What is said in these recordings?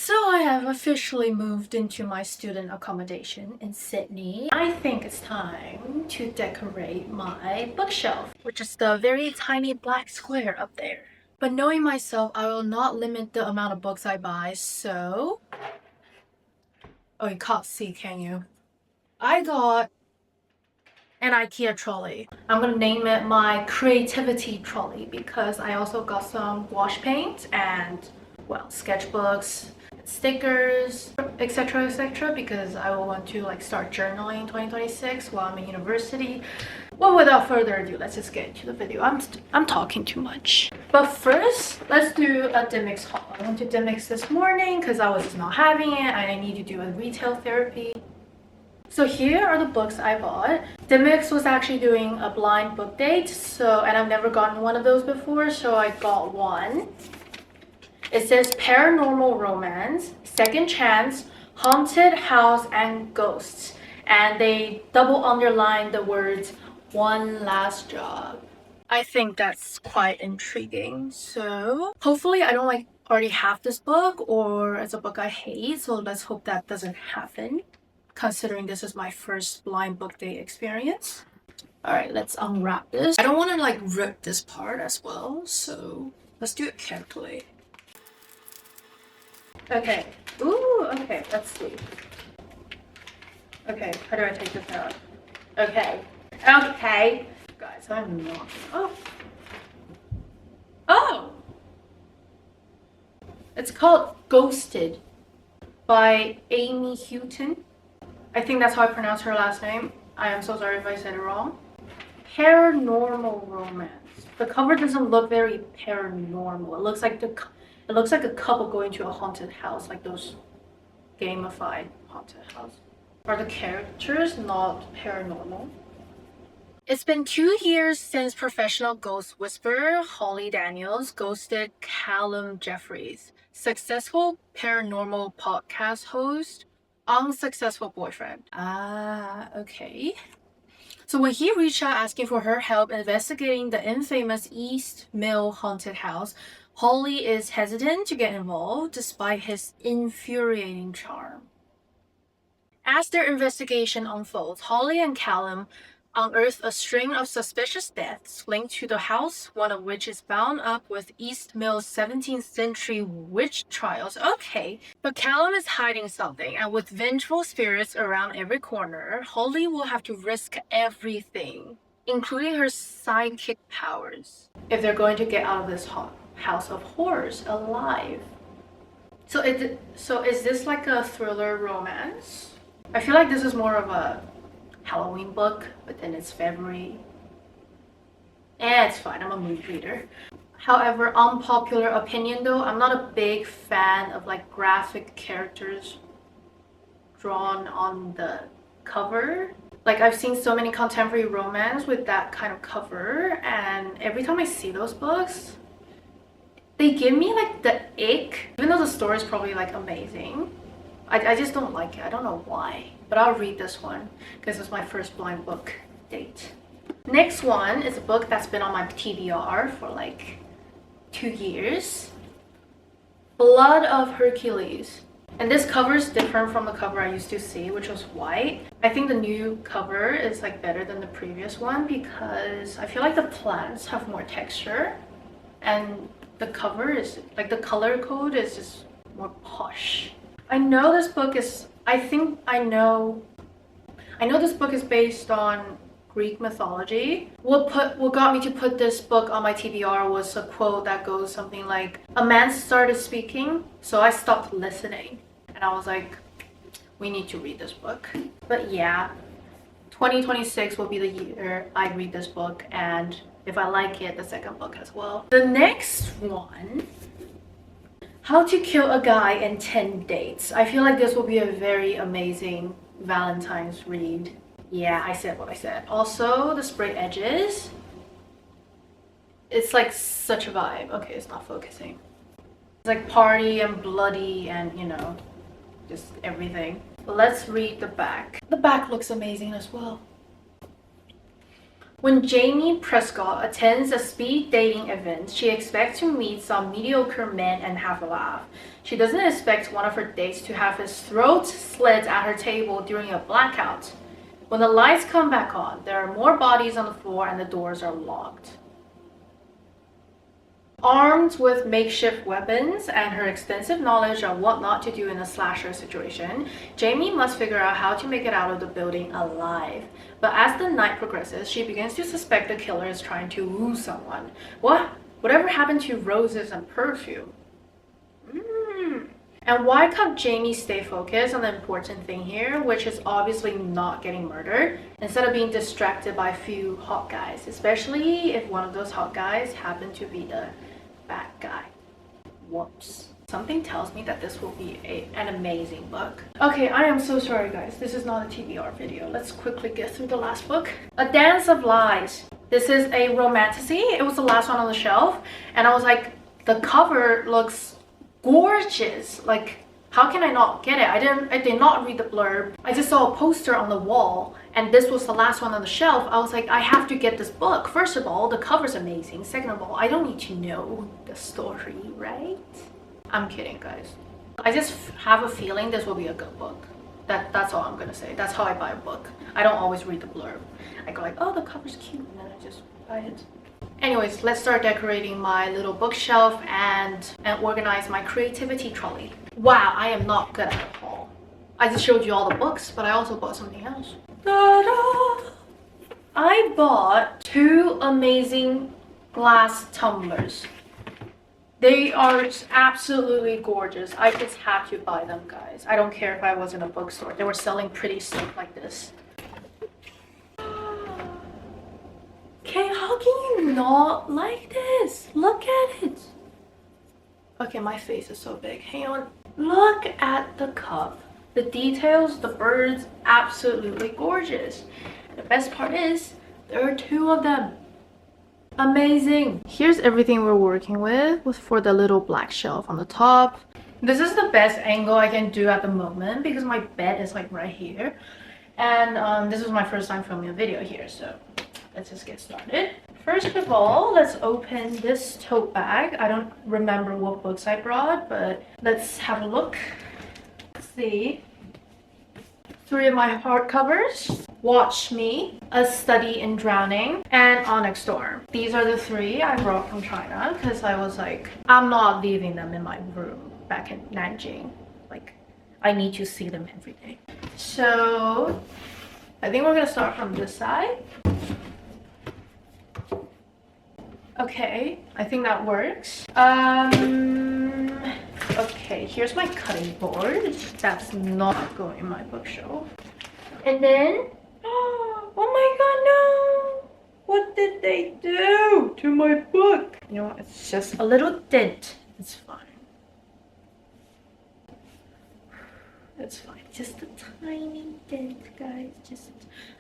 So I have officially moved into my student accommodation in Sydney. I think it's time to decorate my bookshelf, which is the very tiny black square up there. But knowing myself, I will not limit the amount of books I buy, so... Oh, you can't see, can you? I got an IKEA trolley. I'm gonna name it my creativity trolley because I also got some wash paint and, well, sketchbooks, stickers, etc, because I will want to start journaling in 2026 while I'm in university. Well, without further ado, let's just get into the video. I'm talking too much. But first, let's do a Dymocks haul. I went to Dymocks this morning because I was just not having it and I need to do a retail therapy. So here are the books I bought. Dymocks was actually doing a blind book date, and I've never gotten one of those before, so I got one. It says Paranormal Romance, Second Chance, Haunted House, and Ghosts. And they double underline the words one last job. I think that's quite intriguing. So hopefully I don't already have this book or it's a book I hate. So let's hope that doesn't happen, considering this is my first blind book day experience. Alright, let's unwrap this. I don't want to rip this part as well, so let's do it carefully. Okay. Ooh, okay, let's see. Okay, how do I take this out? Okay. Okay. Guys, I'm not... Oh! Oh! It's called Ghosted by Amy Houghton. I think that's how I pronounce her last name. I am so sorry if I said it wrong. Paranormal Romance. The cover doesn't look very paranormal. It looks like a couple going to a haunted house, like those gamified haunted house. Are the characters not paranormal? It's been 2 years since professional ghost whisperer Holly Daniels ghosted Callum Jeffries, successful paranormal podcast host, unsuccessful boyfriend. Okay. So when he reached out asking for her help investigating the infamous East Mill haunted house, Holly is hesitant to get involved despite his infuriating charm. As their investigation unfolds, Holly and Callum unearth a string of suspicious deaths linked to the house, one of which is bound up with East Mill's 17th century witch trials. Okay, but Callum is hiding something, and with vengeful spirits around every corner, Holly will have to risk everything, including her psychic powers, if they're going to get out of this house of horrors alive. So is this like a thriller romance? I feel like this is more of a Halloween book, but then it's February. It's fine, I'm a mood reader. However, unpopular opinion though, I'm not a big fan of graphic characters drawn on the cover. I've seen so many contemporary romance with that kind of cover, and every time I see those books, they give me the ick. Even though the story is probably amazing, I just don't like it. I don't know why. But I'll read this one because it's my first blind book date. Next one is a book that's been on my TBR for 2 years. Blood of Hercules. And this cover is different from the cover I used to see, which was white. I think the new cover is better than the previous one because I feel like the plants have more texture and the cover is the color code is just more posh. I know this book is this book is based on Greek mythology. What got me to put this book on my TBR was a quote that goes something like, "A man started speaking, so I stopped listening." And I was like, we need to read this book. But yeah, 2026 will be the year I read this book, and if I like it, the second book as well. The next one, How to Kill a Guy in 10 Dates. I feel like this will be a very amazing Valentine's read. Yeah, I said what I said. Also, the sprayed edges. It's such a vibe. Okay, it's not focusing. It's party and bloody and, just everything. Let's read the back. The back looks amazing as well. When Jamie Prescott attends a speed dating event, she expects to meet some mediocre men and have a laugh. She doesn't expect one of her dates to have his throat slit at her table during a blackout. When the lights come back on, there are more bodies on the floor and the doors are locked. Armed with makeshift weapons and her extensive knowledge of what not to do in a slasher situation, Jamie must figure out how to make it out of the building alive. But as the night progresses, she begins to suspect the killer is trying to woo someone. Whatever happened to roses and perfume? And why can't Jamie stay focused on the important thing here, which is obviously not getting murdered, instead of being distracted by a few hot guys, especially if one of those hot guys happen to be the bad guy? Whoops. Something tells me that this will be an amazing book. Okay, I am so sorry guys. This is not a TBR video. Let's quickly get through the last book. A Dance of Lies. This is a romantasy. It was the last one on the shelf. And I was like, the cover looks gorgeous. Like, how can I not get it? I did not read the blurb. I just saw a poster on the wall and this was the last one on the shelf. I was like, I have to get this book. First of all, the cover's amazing. Second of all, I don't need to know the story, right? I'm kidding, guys. I just have a feeling this will be a good book. That's all I'm gonna say. That's how I buy a book. I don't always read the blurb. I go like, oh, the cover's cute, and then I just buy it. Anyways, let's start decorating my little bookshelf and organize my creativity trolley. Wow, I am not good at it all. I just showed you all the books, but I also bought something else. Ta-da! I bought 2 amazing glass tumblers. They are absolutely gorgeous. I just had to buy them, guys. I don't care if I was in a bookstore. They were selling pretty stuff like this. Okay, how can you not like this? Look at it. Okay, my face is so big. Hang on. Look at the cup. The details, the birds, absolutely gorgeous. The best part is, there are 2 of them. Amazing. Here's everything we're working with for the little black shelf on the top. This is the best angle I can do at the moment because my bed is like right here. And this was my first time filming a video here, so let's just get started. First of all, let's open this tote bag. I don't remember what books I brought, but let's have a look. Let's see. 3 of my hardcovers. Watch Me, A Study in Drowning, and Onyx Storm. These are the 3 I brought from China because I was like, I'm not leaving them in my room back in Nanjing. Like, I need to see them every day. So, I think we're gonna start from this side. Okay, I think that works. Okay, here's my cutting board. That's not going in my bookshelf. And then, oh my god, no! What did they do to my book? You know what, it's just a little dent. It's fine. It's fine. Just a tiny dent, guys.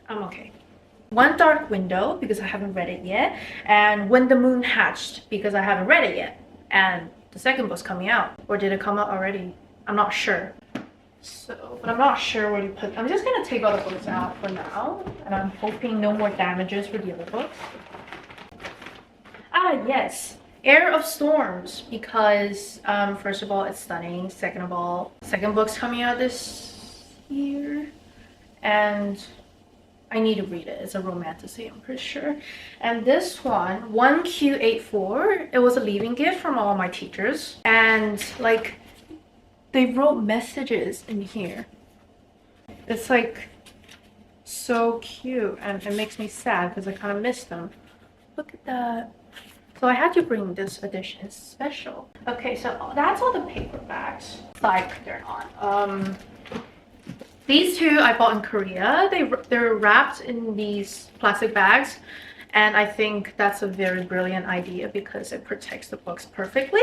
I'm okay. One Dark Window, because I haven't read it yet. And When the Moon Hatched, because I haven't read it yet. And the second book's coming out. Or did it come out already? I'm not sure. But I'm not sure where to put. I'm just gonna take all the books out for now. And I'm hoping no more damages for the other books. Ah, yes. Air of Storms, because first of all, it's stunning. Second of all, second book's coming out this year. And I need to read it. It's a romantasy, I'm pretty sure. And this one, 1Q84, it was a leaving gift from all my teachers. And like, they wrote messages in here. It's like so cute, and it makes me sad because I kind of miss them. Look at that. So I had to bring this edition. It's special. Okay, so that's all the paperbacks. Side they're on. These 2 I bought in Korea. They're wrapped in these plastic bags. And I think that's a very brilliant idea because it protects the books perfectly.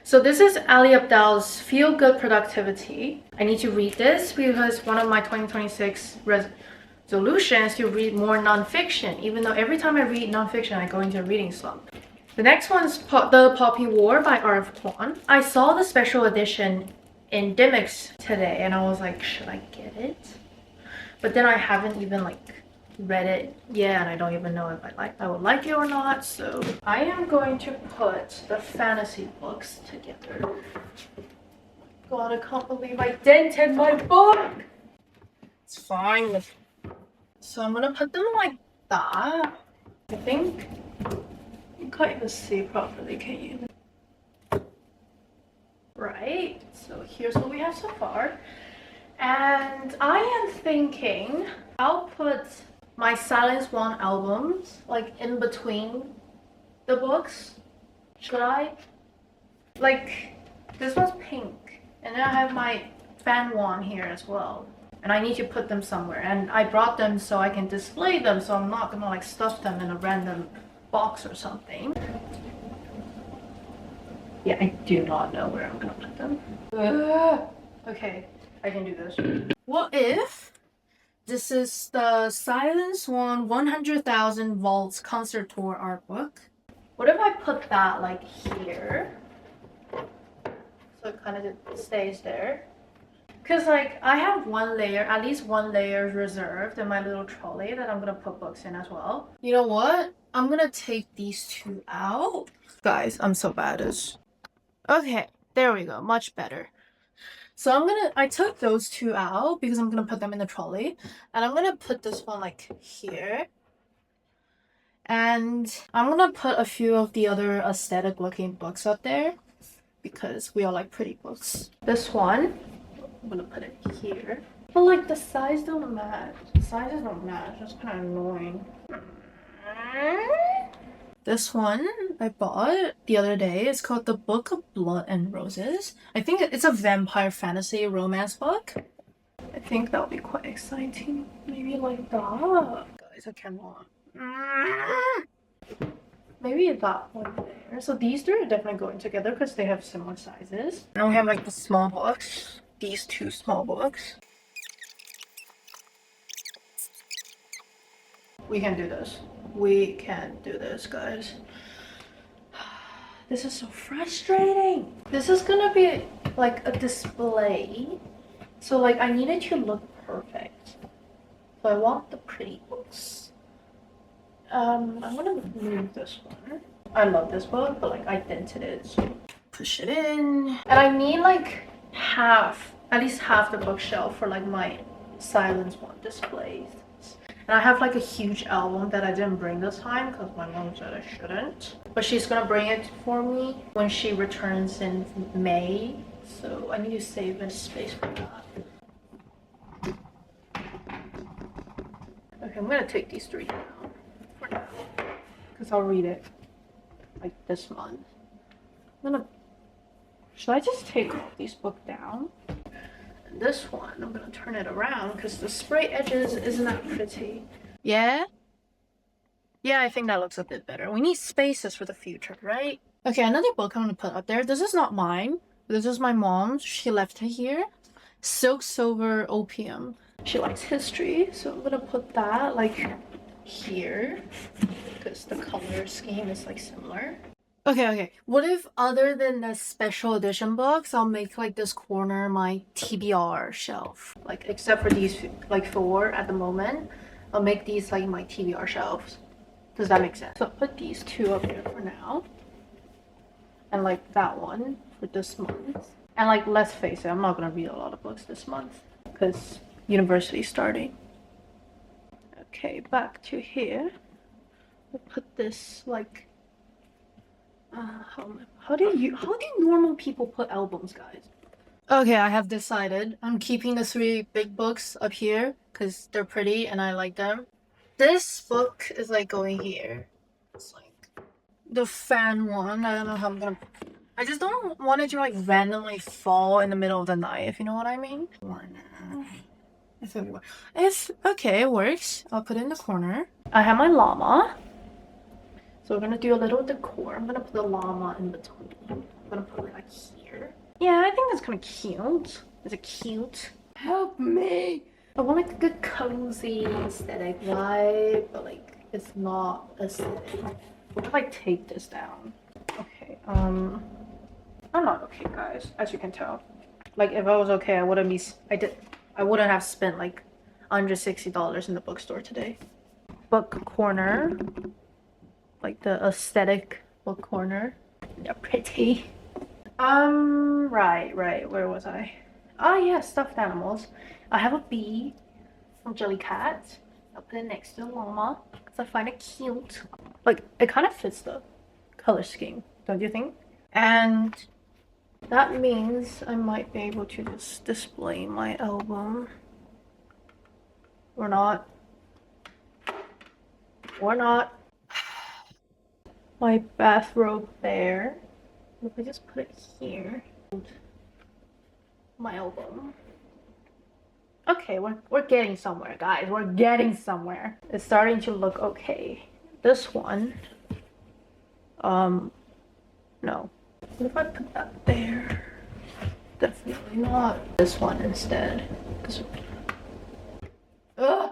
So this is Ali Abdaal's Feel Good Productivity. I need to read this because one of my 2026 resolutions to read more nonfiction, even though every time I read nonfiction, I go into a reading slump. The next one is The Poppy War by R.F. Kuang. I saw the special edition in Dymocks today and I was like, should I get it? But then I haven't even like read it yet, and I don't even know if I would like it or not. So I am going to put the fantasy books together. God, I can't believe I dented my book. It's fine. So I'm gonna put them like that. I think you can't even see properly, can you? Right. So here's what we have so far. And I am thinking I'll put my Silent Swan albums like in between the books. Should I? Like, this one's pink, and then I have my fan one here as well, and I need to put them somewhere, and I brought them so I can display them, so I'm not gonna like stuff them in a random box or something. Yeah, I do not know where I'm gonna put them. Okay, I can do this. What if this is the Silent Swan 100,000 Volts Concert Tour art book? What if I put that like here? So it kind of stays there. Because like I have one layer, at least one layer reserved in my little trolley that I'm gonna put books in as well. You know what? I'm gonna take these two out. Guys, I'm so bad at this. Okay, there we go, much better. So I took those two out because I'm gonna put them in the trolley. And I'm gonna put this one like here. And I'm gonna put a few of the other aesthetic looking books up there because we all like pretty books. This one, I'm gonna put it here. But like the size don't match. The sizes don't match. That's kind of annoying. This one I bought the other day. It's called The Book of Blood and Roses. I think it's a vampire fantasy romance book. I think that'll be quite exciting. Maybe like that. Guys, I cannot. Maybe that one there. So these three are definitely going together because they have similar sizes. Now we have like the small books. These two small books. We can do this. We can do this, guys. This is so frustrating. This is gonna be like a display. So like I need it to look perfect. So I want the pretty books. I'm gonna move this one. I love this book, but like I dented it, so push it in. And I need like at least half the bookshelf for like my Silent Swan displays. And I have like a huge album that I didn't bring this time because my mom said I shouldn't. But she's gonna bring it for me when she returns in May. So I need to save a space for that. Okay, I'm gonna take these three down for now because I'll read it like this month. Should I just take all these books down? And this one, I'm gonna turn it around because the spray edges isn't that pretty. Yeah? Yeah, I think that looks a bit better. We need spaces for the future, right? Okay, another book I'm gonna put up there. This is not mine. This is my mom's. She left it here. Silk Silver Opium. She likes history, so I'm gonna put that like here because the color scheme is like similar. Okay. What if other than the special edition books, I'll make like this corner my TBR shelf. Like except for these like four at the moment, I'll make these like my TBR shelves. Does that make sense? So I'll put these two up here for now. And like that one for this month. And like let's face it, I'm not gonna read a lot of books this month because university's starting. Okay, back to here. I'll put this like how do normal people put albums, guys? Okay, I have decided. I'm keeping the three big books up here because they're pretty and I like them. This book is like going here. It's like the fan one. I don't know how I'm gonna. I just don't want it to like randomly fall in the middle of the night, if you know what I mean. It's everywhere. Okay, it works. I'll put it in the corner. I have my llama. So we're gonna do a little decor. I'm gonna put the llama in between. I'm gonna put it like here. Yeah, I think that's kind of cute. Is it cute? Help me! I want like a good cozy aesthetic vibe, but like it's not aesthetic. What if I take this down? Okay, I'm not okay, guys, as you can tell. Like if I was okay, I wouldn't have spent like $160 in the bookstore today. book corner, like the aesthetic book corner. They're pretty. Right, where was I? Oh yeah, stuffed animals. I have a bee from Jellycat. I'll put it next to the llama because I find it cute. Like, it kind of fits the color scheme, don't you think? And that means I might be able to just display my album. Or not. Or not. My bathrobe there. If I just put it here. My album. Okay, we're getting somewhere, guys. We're getting somewhere. It's starting to look okay. This one. No. What if I put that there? Definitely not. This one instead. Ugh!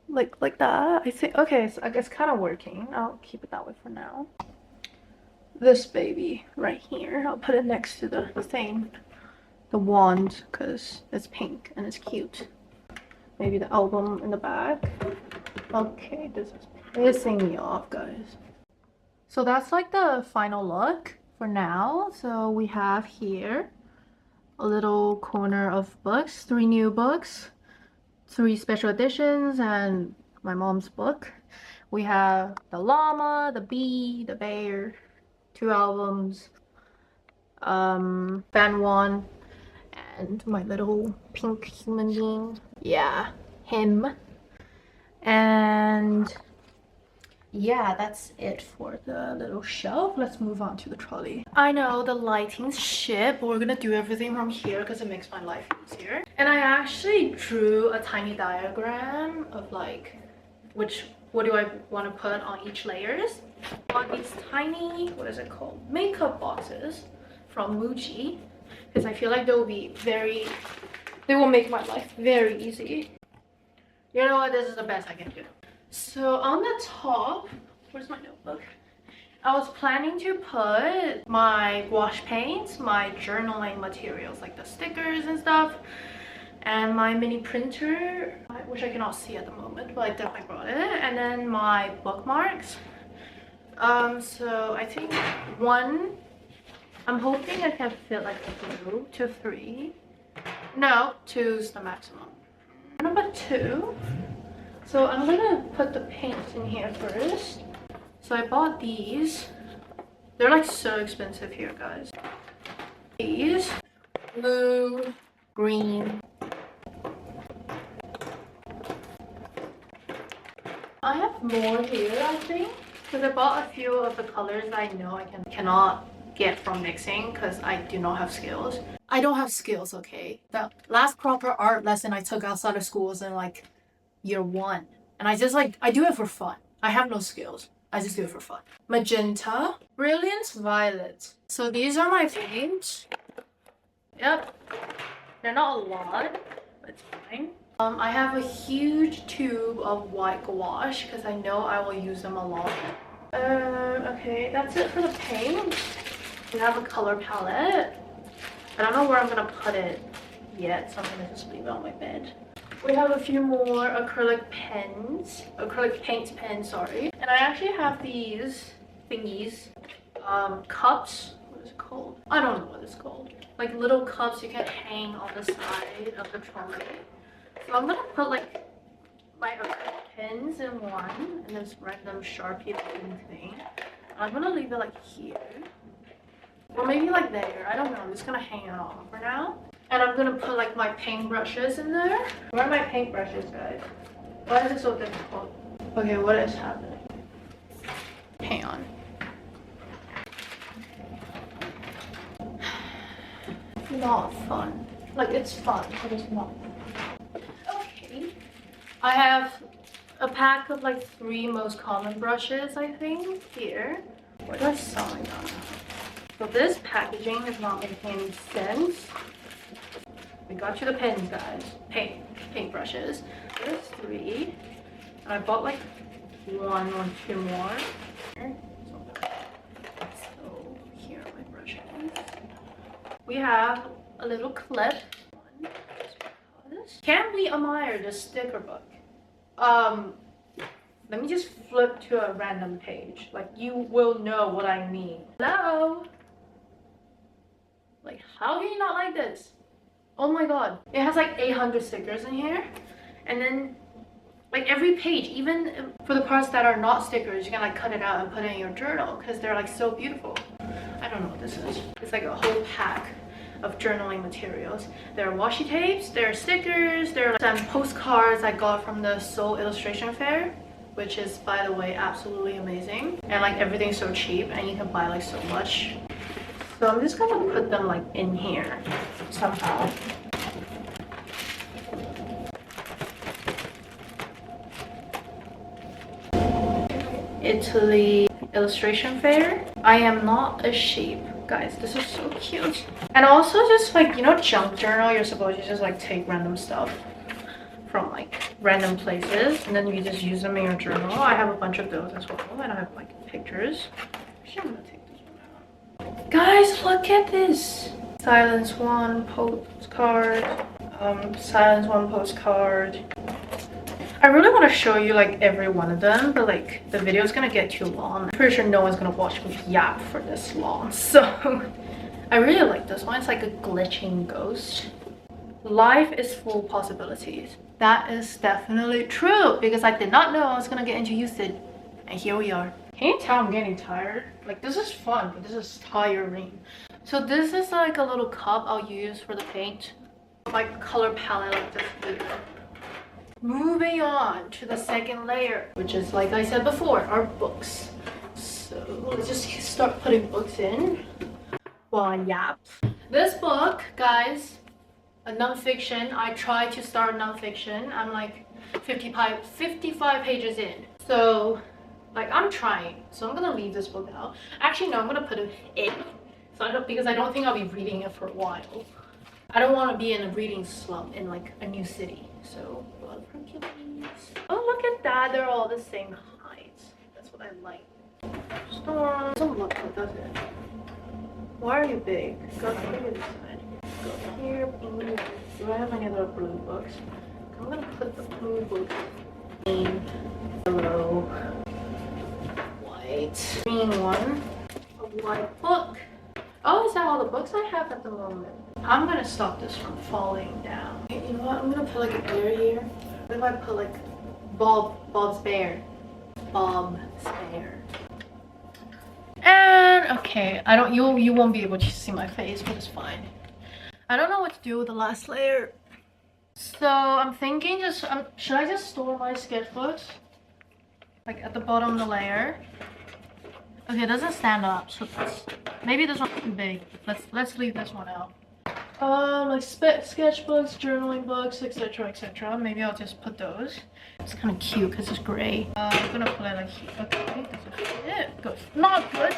Like that. I think, okay, so I guess kind of working. I'll keep it that way for now. This baby right here. I'll put it next to the thing. The wand, because it's pink and it's cute. Maybe the album in the back. Okay, this is pissing me off, guys. So that's like the final look for now. So we have here a little corner of books, 3 new books, 3 special editions, and my mom's book. We have the llama, the bee, the bear, 2 albums, fan 1, and my little pink human being. Yeah, him. And yeah, that's it for the little shelf. Let's move on to the trolley. I know the lighting's shit, but we're gonna do everything from here because it makes my life easier. And I actually drew a tiny diagram of like what do I want to put on each layers on these tiny, what is it called, makeup boxes from Muji, because I feel like they will make my life very easy. You know what, this is the best I can do. So on the top, where's my notebook? I was planning to put my wash paints, my journaling materials like the stickers and stuff, and my mini printer, which I cannot see at the moment, but I definitely brought it, and then my bookmarks. So I think I'm hoping I can fit like 2 to 3. No, 2's the maximum. Number 2. So I'm gonna put the paints in here first. So I bought these. They're like so expensive here, guys. These blue, green. I have more here, I think, because I bought a few of the colors that I know I cannot get from mixing because I do not have skills. I don't have skills, okay? The last proper art lesson I took outside of school was in like year 1, and I just like, I do it for fun. I have no skills. I just do it for fun. Magenta, Brilliance Violet. So these are my paints. Yep, they're not a lot, but it's fine. I have a huge tube of white gouache because I know I will use them a lot. Okay, that's it for the paint. We have a color palette. I don't know where I'm gonna put it yet, so I'm gonna just leave it on my bed. We have a few more acrylic paint pens, sorry. And I actually have these thingies, cups. What is it called? I don't know what it's called. Like little cups you can hang on the side of the trolley. So I'm gonna put like my acrylic pens in one and this random Sharpie looking thing. I'm gonna leave it like here. Or maybe like there. I don't know. I'm just gonna hang it on for now. And I'm gonna put like my paintbrushes in there. Where are my paintbrushes, guys? Why is it so difficult? Okay, what is happening? Hang on. Not fun. Like, it's fun, but it's not fun. Okay. I have a pack of like 3 most common brushes, I think, here. Where do I sign them? So this packaging is not making any sense. We got you the pens, guys. Paint brushes. There's 3. And I bought like 1 or 2 more. So here are my brushes. We have a little clip. Can we admire this sticker book? Let me just flip to a random page. Like, you will know what I mean. Hello? Like, how can you not like this? Oh my god. It has like 800 stickers in here. And then, like, every page, even for the parts that are not stickers, you can like cut it out and put it in your journal because they're like so beautiful. I don't know what this is. It's like a whole pack of journaling materials. There are washi tapes, there are stickers, there are some postcards I got from the Seoul Illustration Fair, which is, by the way, absolutely amazing. And like everything's so cheap and you can buy like so much. So I'm just gonna put them like in here somehow. Italy Illustration Fair. I am not a sheep. Guys, this is so cute. And also just like, you know, junk journal, you're supposed to just like take random stuff from like random places and then you just use them in your journal. I have a bunch of those as well, and I have like pictures. Actually, I'm gonna take this one out. Guys, look at this. Silence one postcard. Silence one postcard. I really want to show you like every one of them, but like the video is gonna get too long. I'm pretty sure no one's gonna watch me yap for this long. So I really like this one. It's like a glitching ghost. Life is full of possibilities. That is definitely true because I did not know I was gonna get into usage, and here we are. Can you tell I'm getting tired? Like, this is fun, but this is tiring. So this is like a little cup I'll use for the paint. Like color palette like this here. Moving on to the second layer, which is, like I said before, our books. So let's just start putting books in while I yap. This book, guys, a non-fiction. I tried to start non-fiction. I'm like 55 pages in. So like I'm trying. So I'm gonna leave this book out. Actually no, I'm gonna put it in. So because I don't think I'll be reading it for a while. I don't want to be in a reading slump in like a new city. So oh, look at that, they're all the same height. That's what I like. Storm doesn't look good, does it? Why are you big? Go here this side. Go here, blue. Do I have any other blue books? I'm gonna put the blue book in yellow, white, green one, a white book. Oh, is that all the books I have at the moment? I'm gonna stop this from falling down. Okay, you know what? I'm gonna put like a bear here. What if I put like Bob's bear? Bob's bear. And okay, you won't be able to see my face, but it's fine. I don't know what to do with the last layer. So I'm thinking should I just store my sketchbooks like at the bottom of the layer? Okay, it doesn't stand up, so maybe this one's too big. Let's leave this one out. Like sketchbooks, journaling books, etc, etc. Maybe I'll just put those. It's kind of cute because it's gray. I'm gonna put it like here. Okay, this is it. Good. Not good.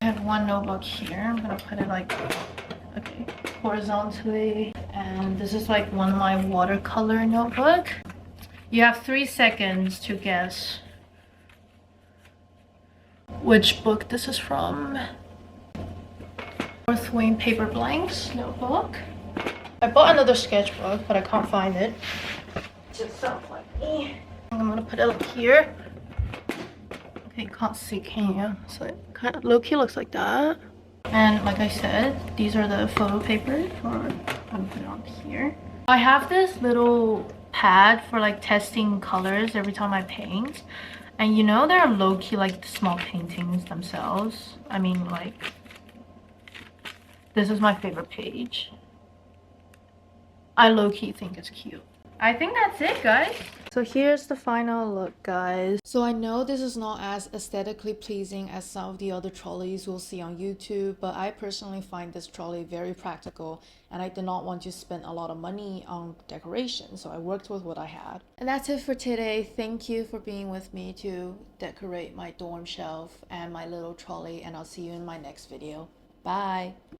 I have one notebook here. I'm gonna put it like, okay, horizontally. And this is like one of my watercolor notebook. You have 3 seconds to guess which book this is from. North Wing Paper Blanks notebook. I bought another sketchbook, but I can't find it. It just sounds like me. I'm gonna put it up here. Okay, you can't see, can you? So it kind of low-key looks like that. And like I said, these are the photo papers I'm gonna put it on here. I have this little pad for like testing colors every time I paint. And you know, they're low-key like small paintings themselves. I mean, like, this is my favorite page. I low-key think it's cute. I think that's it, guys. So here's the final look, guys. So I know this is not as aesthetically pleasing as some of the other trolleys we'll see on YouTube, but I personally find this trolley very practical and I did not want to spend a lot of money on decoration, so I worked with what I had. And that's it for today. Thank you for being with me to decorate my dorm shelf and my little trolley, and I'll see you in my next video. Bye!